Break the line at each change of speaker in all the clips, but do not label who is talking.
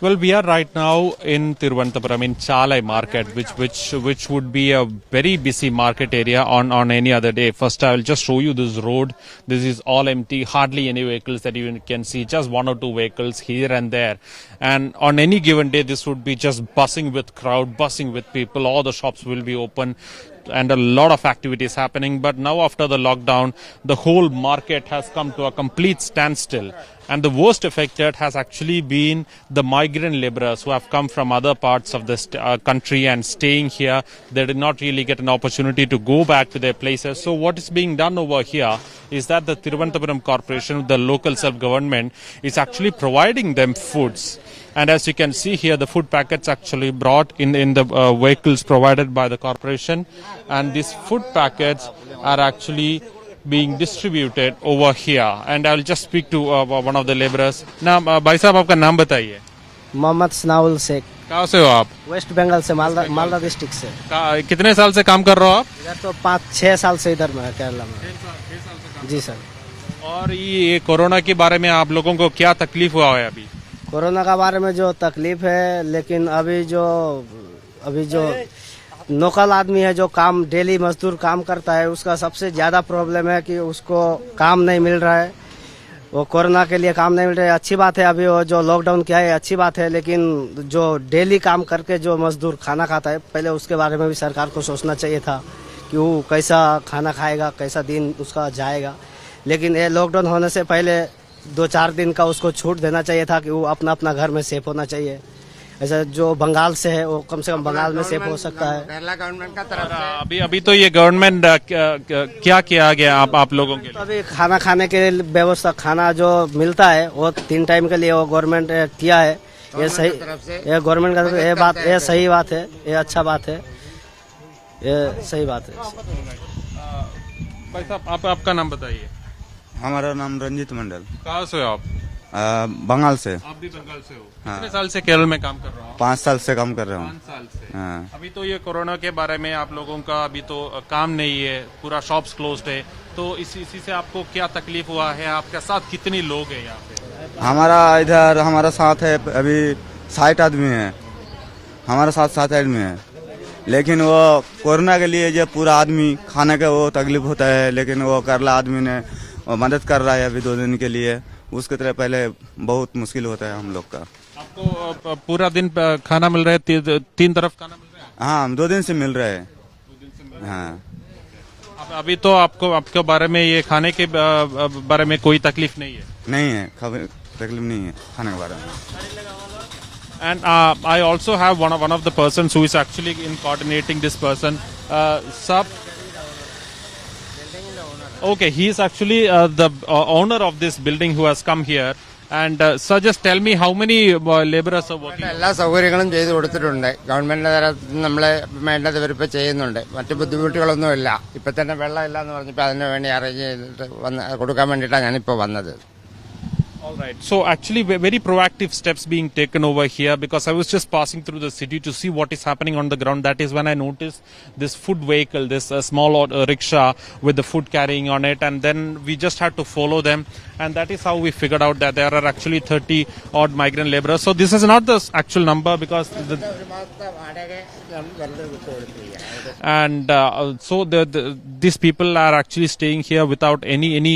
Well, we are right now in Thiruvananthapuram in Chalai market, which would be a very busy market area on any other day. First, I will just show you this road. This is all empty, hardly any vehicles that you can see, just one or two vehicles here and there. And on any given day, this would be just buzzing with crowd, buzzing with people. All the shops will be open and a lot of activities happening. But now after the lockdown, the whole market has come to a complete standstill. And the worst affected has actually been the migrant laborers who have come from other parts of the country and staying here. They did not really get an opportunity to go back to their places. So what is being done over here is that the Thiruvananthapuram Corporation, the local self-government, is actually providing them foods. And as you can see here, the food packets actually brought in the vehicles provided by the corporation. And these food packets are actually being distributed over here. And I'll just speak to one of the laborers. Now, भाई साहब आपका नाम बताइए.
मोहम्मद सनाउल शेख.
कहाँ से हो आप?
Waste Bengal से, मालदा डिस्ट्रिक्ट से.
कितने साल से काम कर रहे हो आप?
इधर तो 5-6 साल से इधर में केरला में. 6 साल से. जी सर.
और ये कोरोना के बारे में आप लोगों को क्या तकलीफ हुआ है अभी?
कोरोना के बारे में जो तकलीफ है, लेकिन अभी जो लोकल आदमी है जो काम डेली मजदूर काम करता है, उसका सबसे ज्यादा प्रॉब्लम है कि उसको काम नहीं मिल रहा है. वो कोरोना के लिए काम नहीं मिल रहा है. अच्छी बात है अभी वो जो लॉकडाउन किया है, अच्छी बात है, लेकिन जो डेली काम करके जो मजदूर खाना खाता है, पहले उसके बारे में भी सरकार को सोचना चाहिए था कि वो कैसा खाना खाएगा, कैसा दिन उसका जाएगा. लेकिन ये लॉकडाउन होने से पहले 2-4 दिन का उसको छूट देना चाहिए था कि वो अपना घर में सेफ होना चाहिए. ऐसा जो बंगाल से है वो कम से कम बंगाल में सेफ हो सकता है.
केरला गवर्नमेंट का तरफ से
अभी तो ये गवर्नमेंट क्या किया गया आप लोगों के लिए?
तो अभी खाना खाने के व्यवस्था, खाना जो मिलता है वो 3 टाइम के लिए वो गवर्नमेंट किया है. ये सही, ये गवर्नमेंट का ये बात, ये सही बात है, ये अच्छा बात है, ये सही बात है.
भाई साहब आपका नाम बताइए.
हमारा नाम रंजीत मंडल.
कहाँ से हो आप?
बंगाल से.
आप भी बंगाल से हो?
हाँ.
कितने साल से केरल में काम कर रहा हूँ?
5 साल से काम कर रहा
5
हूँ.
साल से.
हाँ.
अभी तो ये कोरोना के बारे में आप लोगों का अभी तो काम नहीं है, पूरा शॉप्स क्लोज्ड है, तो इसी से आपको क्या तकलीफ हुआ है? आपके साथ कितने लोग हैं यहाँ पे?
हमारा साथ है अभी 60 आदमी है. हमारा साथ 7 आदमी है. लेकिन वो कोरोना के लिए जो पूरा आदमी खाने का वो तकलीफ होता है, लेकिन वो केरला आदमी ने मदद कर रहा है अभी 2 दिन के लिए. उसके तरह पहले बहुत मुश्किल होता है हम लोग का.
आपको पूरा दिन खाना मिल रहा है? 3 तरफ खाना मिल रहा है?
हाँ, 2 दिन से मिल रहा है. हाँ.
अभी तो आपके बारे में ये खाने के बारे में कोई तकलीफ नहीं है?
नहीं है, तकलीफ नहीं है खाने के बारे में.
And I also have one of the persons who is actually in coordinating this person. Okay, he is actually the owner of this building who has come here. And sir, just tell me how many laborers are working?
എല്ലാ സൗകര്യങ്ങളും ചെയ്തു കൊടുത്തിട്ടുണ്ട്. ഗവൺമെന്റിന്റെ തരത്തിൽ നമ്മളെ വേണ്ടത് ഇവരിപ്പോൾ ചെയ്യുന്നുണ്ട്. മറ്റു ബുദ്ധിമുട്ടുകളൊന്നുമില്ല. ഇപ്പൊ തന്നെ വെള്ളമില്ല എന്ന് പറഞ്ഞപ്പോൾ അതിനു വേണ്ടി അറേഞ്ച് ചെയ്തിട്ട് കൊടുക്കാൻ വേണ്ടിയിട്ടാണ് ഞാനിപ്പോൾ വന്നത്.
All right. So actually very proactive steps being taken over here, because I was just passing through the city to see what is happening on the ground. That is when I noticed this food vehicle, this small rickshaw with the food carrying on it, and then we just had to follow them, and that is how we figured out that there are actually 30 odd migrant laborers. So this is not the actual number, because these people are actually staying here without any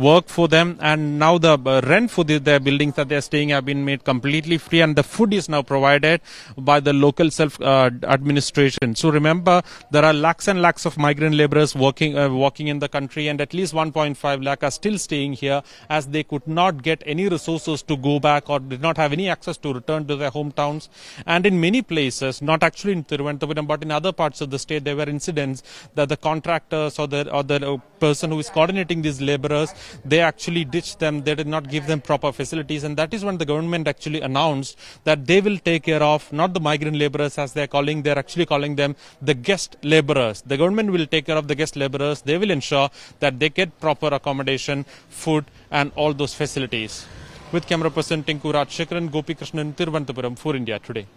work for them, and now the rent for their buildings that they are staying have been made completely free, and the food is now provided by the local self administration. So remember, there are lakhs and lakhs of migrant laborers working in the country, and at least 1.5 lakh are still staying here as they could not get any resources to go back or did not have any access to return to their hometowns. And in many places, not actually in Thiruvananthapuram but in other parts of the state, there were incidents that the contractors or the person who is coordinating these laborers, they actually ditched them. They did not give them proper facilities, and that is when the government actually announced that they will take care of not the migrant laborers as they're actually calling them the guest laborers. The government will take care of the guest laborers. They will ensure that they get proper accommodation, food and all those facilities. With camera person Tinku Rajshekharan, Gopi Krishnan, Thiruvananthapuram for India Today.